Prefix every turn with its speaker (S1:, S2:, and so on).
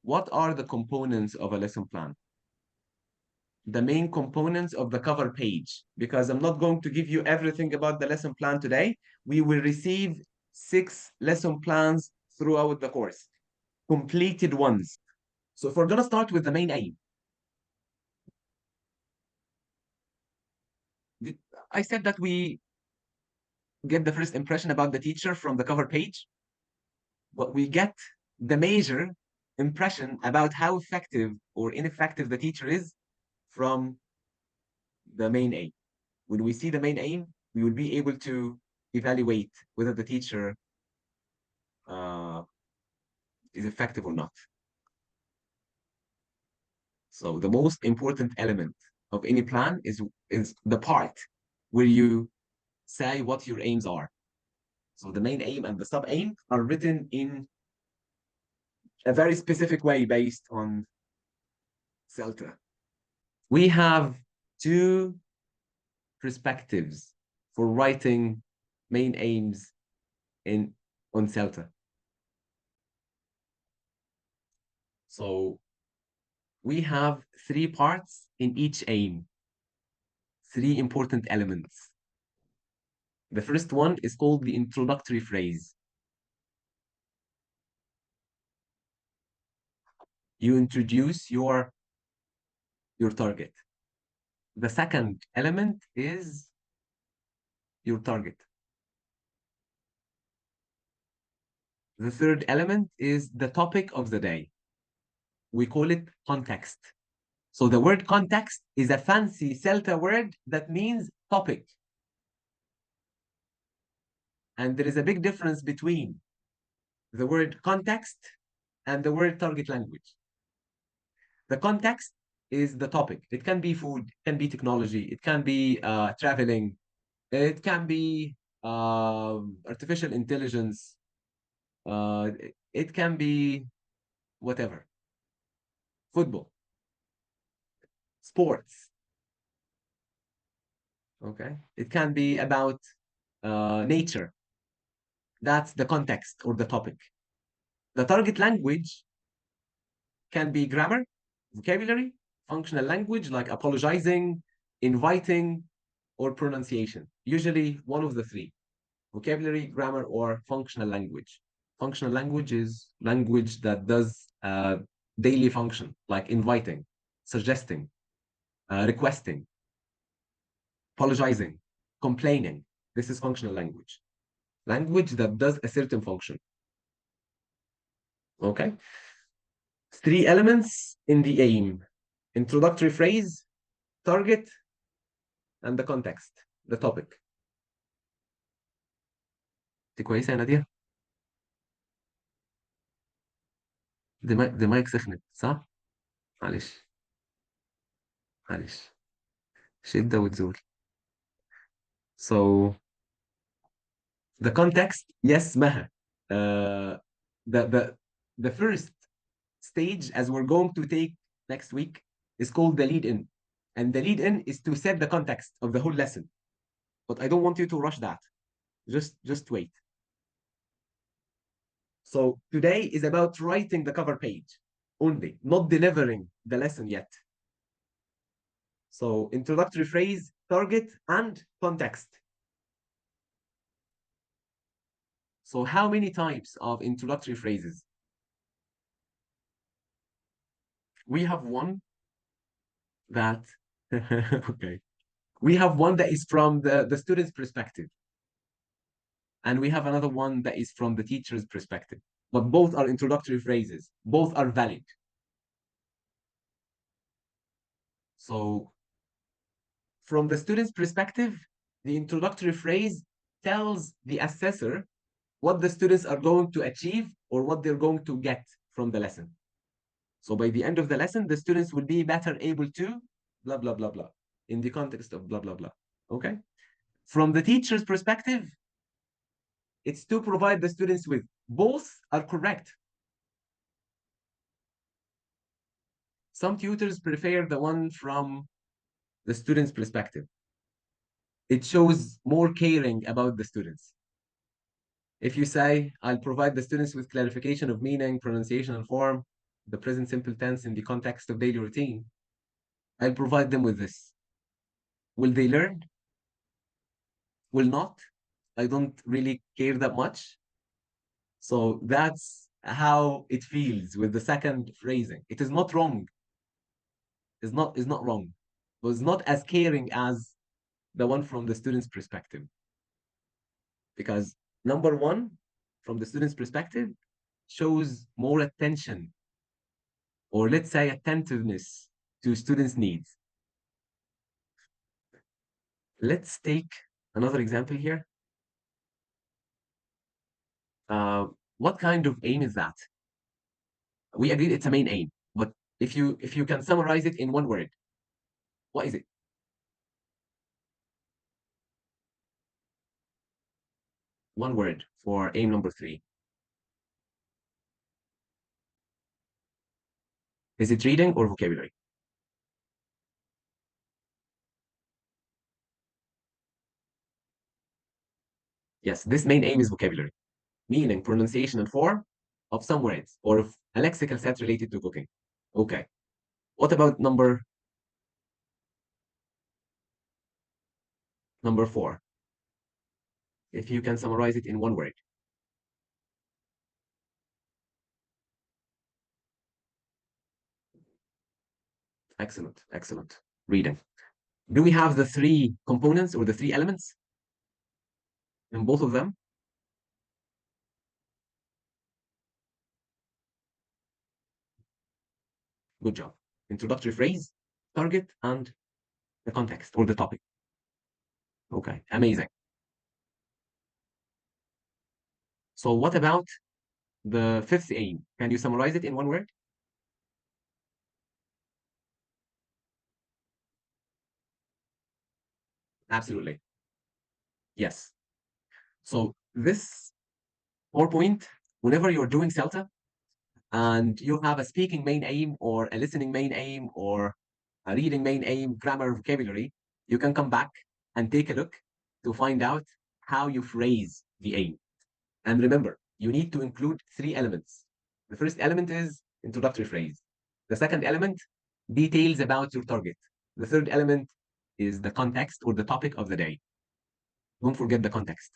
S1: What are the components of a lesson plan? The main components of the cover page, because I'm not going to give you everything about the lesson plan today. We will receive 6 lesson plans throughout the course, completed ones. So if we're going to start with the main aim, I said that we get the first impression about the teacher from the cover page, but we get the major impression about how effective or ineffective the teacher is from the main aim. When we see the main aim, we will be able to evaluate whether the teacher uh, is effective or not. So the most important element of any plan is the part where you say what your aims are. So the main aim and the sub aim are written in a very specific way based on CELTA. We have two perspectives for writing main aims in on CELTA. So we have 3 parts in each aim, 3 important elements. The first one is called the introductory phrase. You introduce your target. The second element is your target. The third element is the topic of the day. We call it context. So the word context is a fancy CELTA word that means topic. And there is a big difference between the word context and the word target language. The context is the topic. It can be food, it can be technology, it can be traveling, it can be artificial intelligence, it can be whatever, football, sports. Okay, it can be about nature. That's the context or the topic. The target language can be grammar, vocabulary, functional language like apologizing, inviting, or pronunciation. Usually one of the three: vocabulary, grammar, or functional language. Functional language is language that does daily function, like inviting, suggesting, requesting, apologizing, complaining. This is functional language. Language that does a certain function. Okay? 3 elements in the aim: introductory phrase, target, and the context, the topic. دي كويسة يا نادية؟ دماغك سخنت صح؟ معلش معلش شدة وتزول. So the context, yes, Maha. Uh, the the first stage, as we're going to take next week, is called the lead-in. And the lead-in is to set the context of the whole lesson. But I don't want you to rush that. Just wait. So today is about writing the cover page only, not delivering the lesson yet. So introductory phrase, target, and context. So how many types of introductory phrases? We have one that, okay. We have one that is from the student's perspective. And we have another one that is from the teacher's perspective. But both are introductory phrases. Both are valid. So from the student's perspective, the introductory phrase tells the assessor what the students are going to achieve or what they're going to get from the lesson. So by the end of the lesson, the students will be better able to blah, blah, blah, blah, in the context of blah, blah, blah. Okay? From the teacher's perspective, it's to provide the students with both are correct. Some tutors prefer the one from the student's perspective. It shows more caring about the students. If you say, I'll provide the students with clarification of meaning, pronunciation, and form, the present simple tense in the context of daily routine, I'll provide them with this. Will they learn? Will not? I don't really care that much. So that's how it feels with the second phrasing. It is not wrong. It's not wrong. But it's not as caring as the one from the student's perspective. Because number one, from the student's perspective, shows more attention, or let's say attentiveness to students' needs. Let's take another example here. Uh, what kind of aim is that? We agreed it's a main aim, but if you can summarize it in one word, what is it? One word for aim number 3. Is it reading or vocabulary? Yes, this main aim is vocabulary, meaning pronunciation and form of some words or of a lexical set related to cooking. Okay. What about number 4? If you can summarize it in one word. Excellent, excellent. Reading. Do we have the 3 components or the 3 elements in both of them? Good job. Introductory phrase, target, and the context or the topic. Okay, amazing. So what about the 5th aim? Can you summarize it in one word? Absolutely. Yes. So this 4 point, whenever you're doing CELTA and you have a speaking main aim or a listening main aim or a reading main aim, grammar, vocabulary, you can come back and take a look to find out how you phrase the aim. And remember, you need to include 3 elements. The first element is introductory phrase. The second element, details about your target. The third element is the context or the topic of the day. Don't forget the context.